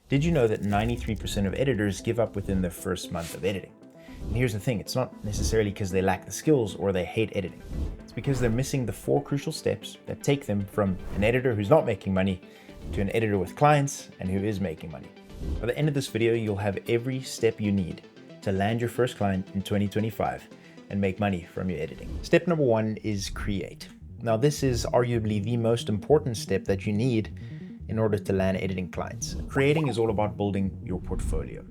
Did you know that 93% of editors give up within their first month of editing? And here's the thing, it's not necessarily because they lack the skills or they hate editing. It's because they're missing the 4 crucial steps that take them from an editor who's not making money to an editor with clients and who is making money. By the end of this video, you'll have every step you need to land your first client in 2025 and make money from your editing. Step number 1 is create. Now, this is arguably the most important step that you need in order to land editing clients. Creating is all about building your portfolio.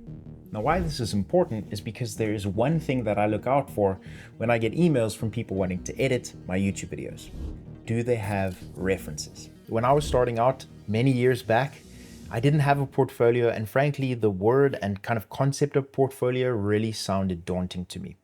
Now, why this is important is because there is one thing that I look out for when I get emails from people wanting to edit my YouTube videos. Do they have references? When I was starting out many years back, I didn't have a portfolio, and frankly, the word and kind of concept of portfolio really sounded daunting to me.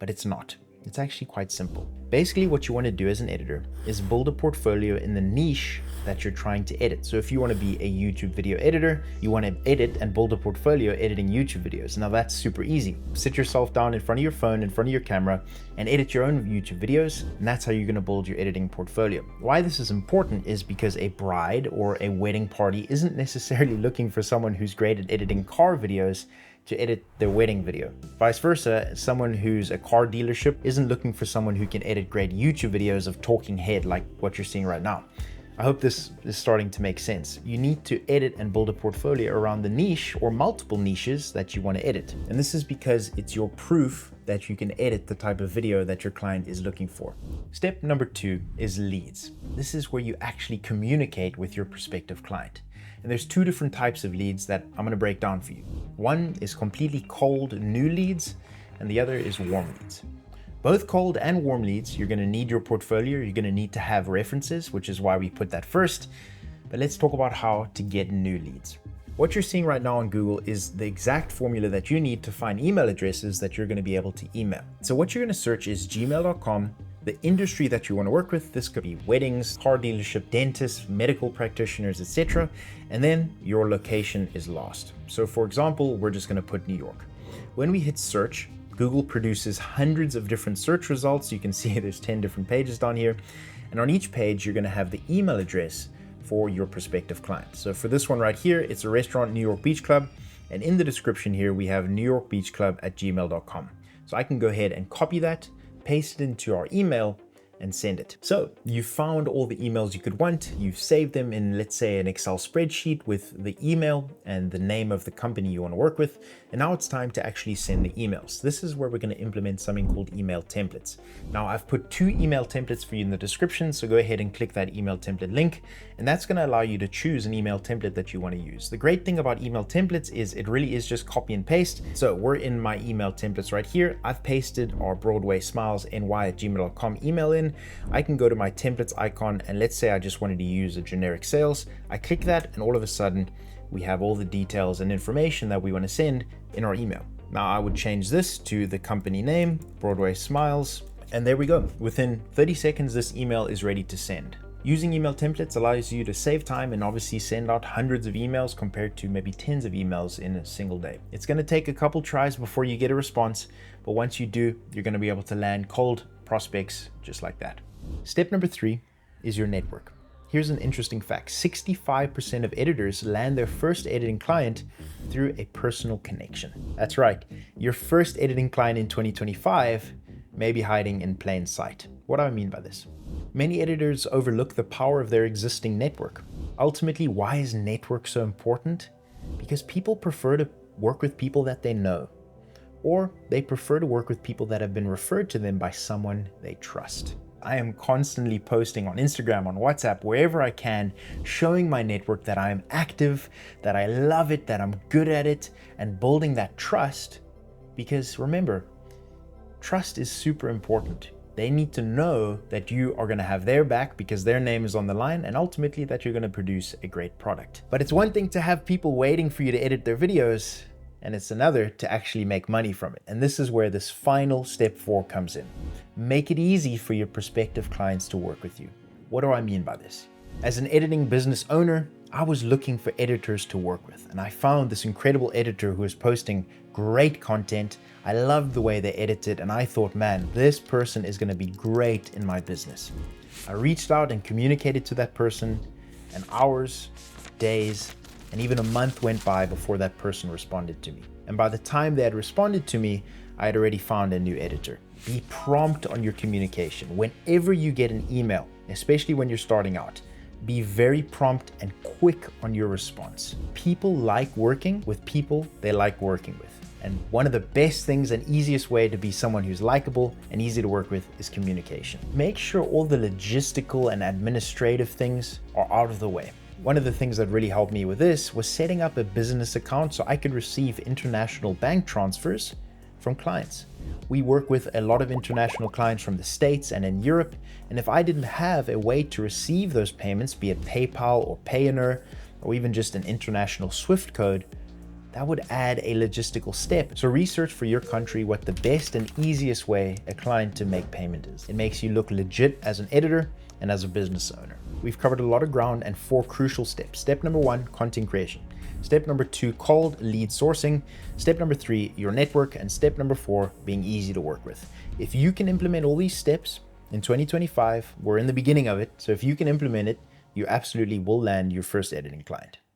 But it's not. It's actually quite simple. Basically, what you want to do as an editor is build a portfolio in the niche that you're trying to edit. So if you want to be a YouTube video editor, you want to edit and build a portfolio editing YouTube videos. Now that's super easy. Sit yourself down in front of your phone, in front of your camera, and edit your own YouTube videos, and that's how you're going to build your editing portfolio. Why this is important is because a bride or a wedding party isn't necessarily looking for someone who's great at editing car videos to edit their wedding video. Vice versa, someone who's a car dealership isn't looking for someone who can edit great YouTube videos of talking head like what you're seeing right now. I hope this is starting to make sense. You need to edit and build a portfolio around the niche or multiple niches that you want to edit. And this is because it's your proof that you can edit the type of video that your client is looking for. Step number 2 is leads. This is where you actually communicate with your prospective client. And there's 2 different types of leads that I'm going to break down for you. One is completely cold new leads, and the other is warm leads. Both cold and warm leads, you're going to need your portfolio. You're going to need to have references, which is why we put that first. But let's talk about how to get new leads. What you're seeing right now on Google is the exact formula that you need to find email addresses that you're going to be able to email. So what you're going to search is gmail.com, the industry that you want to work with. This could be weddings, car dealership, dentists, medical practitioners, etc. And then your location is lost. So for example, we're just going to put New York. When we hit search, Google produces hundreds of different search results. You can see there's 10 different pages down here. And on each page, you're going to have the email address for your prospective client. So for this one right here, it's a restaurant, New York Beach Club. And in the description here, we have newyorkbeachclub@gmail.com. So I can go ahead and copy that, paste it into our email, and send it. So you found all the emails you could want. You've saved them in, let's say, an Excel spreadsheet with the email and the name of the company you want to work with. And now it's time to actually send the emails. This is where we're going to implement something called email templates. Now I've put 2 email templates for you in the description. So go ahead and click that email template link. And that's going to allow you to choose an email template that you want to use. The great thing about email templates is it really is just copy and paste. So we're in my email templates right here. I've pasted our BroadwaySmilesNY@gmail.com email in. I can go to my templates icon, and let's say I just wanted to use a generic sales. I click that, and all of a sudden we have all the details and information that we want to send in our email. Now I would change this to the company name, Broadway Smiles, and there we go. Within 30 seconds, this email is ready to send. Using email templates allows you to save time and obviously send out hundreds of emails compared to maybe tens of emails in a single day. It's going to take a couple tries before you get a response, but once you do, you're going to be able to land cold prospects just like that. Step number 3 is your network. Here's an interesting fact. 65% of editors land their first editing client through a personal connection. That's right. Your first editing client in 2025 may be hiding in plain sight. What do I mean by this? Many editors overlook the power of their existing network. Ultimately, why is network so important? Because people prefer to work with people that they know, or they prefer to work with people that have been referred to them by someone they trust. I am constantly posting on Instagram, on WhatsApp, wherever I can, showing my network that I am active, that I love it, that I'm good at it, and building that trust. Because remember, trust is super important. They need to know that you are going to have their back because their name is on the line, and ultimately that you're going to produce a great product. But it's one thing to have people waiting for you to edit their videos, and it's another to actually make money from it. And this is where this final step 4 comes in. Make it easy for your prospective clients to work with you. What do I mean by this? As an editing business owner, I was looking for editors to work with, and I found this incredible editor who was posting great content. I loved the way they edited, and I thought, man, this person is going to be great in my business. I reached out and communicated to that person, and hours, days, And even a month went by before that person responded to me. And by the time they had responded to me, I had already found a new editor. Be prompt on your communication. Whenever you get an email, especially when you're starting out, be very prompt and quick on your response. People like working with people they like working with. And one of the best things and easiest way to be someone who's likable and easy to work with is communication. Make sure all the logistical and administrative things are out of the way. One of the things that really helped me with this was setting up a business account so I could receive international bank transfers from clients. We work with a lot of international clients from the States and in Europe, and if I didn't have a way to receive those payments, be it PayPal or Payoneer, or even just an international SWIFT code, that would add a logistical step. So research for your country what the best and easiest way a client to make payment is. It makes you look legit as an editor and as a business owner. We've covered a lot of ground and 4 crucial steps. Step number 1, content creation. Step number 2, cold lead sourcing. Step number 3, your network. And step number 4, being easy to work with. If you can implement all these steps in 2025, we're in the beginning of it. So if you can implement it, you absolutely will land your first editing client.